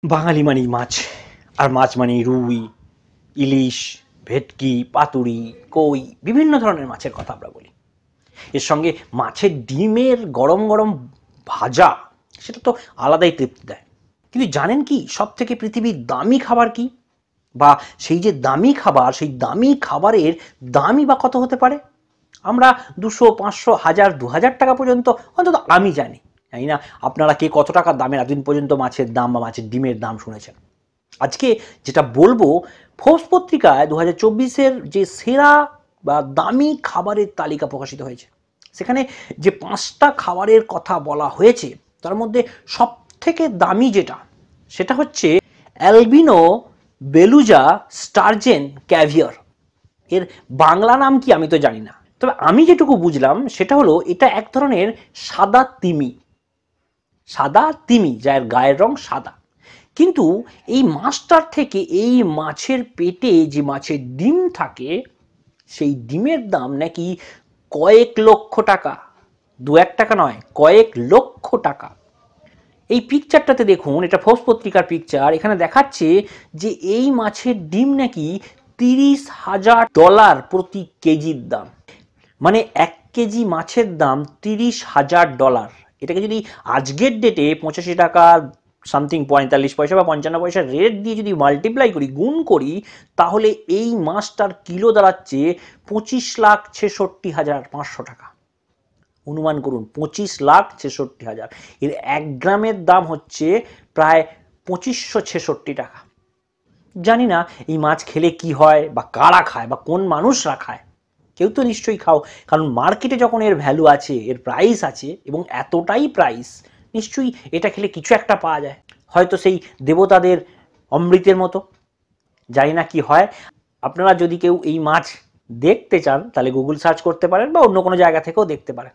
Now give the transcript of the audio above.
বাঙালি মানেই মাছ, আর মাছ মানেই রুই, ইলিশ, ভেটকি, পাতুরি, কই, বিভিন্ন ধরনের মাছের কথা আমরা বলি। এর সঙ্গে মাছের ডিমের গরম গরম ভাজা, সেটা তো আলাদাই তৃপ্তি দেয়। কিন্তু জানেন কি সব থেকে পৃথিবীর দামি খাবার কি? বা সেই যে দামি খাবার, সেই দামি খাবারের দামই বা কত হতে পারে? আমরা 200, 500, 1000, 2000 টাকা পর্যন্ত অন্তত আমি জানি না আপনারা কে কত টাকা দামের এতদিন পর্যন্ত মাছের দাম বা মাছের ডিমের দাম শুনেছেন। আজকে যেটা বলবো, ফোর্বস পত্রিকায় 2024-এর যে সেরা বা দামি খাবারের তালিকা প্রকাশিত হয়েছে, সেখানে যে 5টা খাবারের কথা বলা হয়েছে তার মধ্যে সব থেকে দামি যেটা, সেটা হচ্ছে অ্যালবিনো বেলুজা স্টারজেন ক্যাভিয়ার। এর বাংলা নাম কি আমি তো জানি না, তবে আমি যেটুকু বুঝলাম সেটা হলো এটা এক ধরনের সাদা তিমি, সাদা তিমি যার গায়ের রং সাদা। কিন্তু এই মাছটার থেকে এই মাছের পেটে যে মাছের ডিম থাকে, সেই ডিমের দাম নাকি কয়েক লক্ষ টাকা। 2-1 টাকা নয়, কয়েক লক্ষ টাকা। এই পিকচারটাতে দেখুন, এটা ফোর্বস পত্রিকার পিকচার। এখানে দেখাচ্ছে যে এই মাছের ডিম নাকি $30,000 প্রতি কেজির দাম। মানে 1 কেজি মাছের দাম $30,000। এটাকে যদি আজকের ডেটে 85 টাকা সামথিং 45 পয়সা বা 55 পয়সা রেট দিয়ে যদি মাল্টিপ্লাই করি, গুণ করি, তাহলে এই মাছটার কিলো দাঁড়াচ্ছে 25,66,500 টাকা। অনুমান করুন, 25,66,000। এর 1 গ্রামের দাম হচ্ছে প্রায় 2566 টাকা। জানি না এই মাছ খেলে কি হয়, বা কারা খায়, বা কোন মানুষরা খায়। কেউ তো নিশ্চয়ই খাও, কারণ মার্কেটে যখন এর ভ্যালু আছে, এর প্রাইস আছে, এবং এতটাই প্রাইস, নিশ্চয়ই এটা খেলে কিছু একটা পাওয়া যায়, হয়তো সেই দেবতাদের অমৃতের মতো। জানি না কি হয়। আপনারা যদি কেউ এই মাছ দেখতে চান তাহলে গুগল সার্চ করতে পারেন, বা অন্য কোনো জায়গা থেকেও দেখতে পারেন।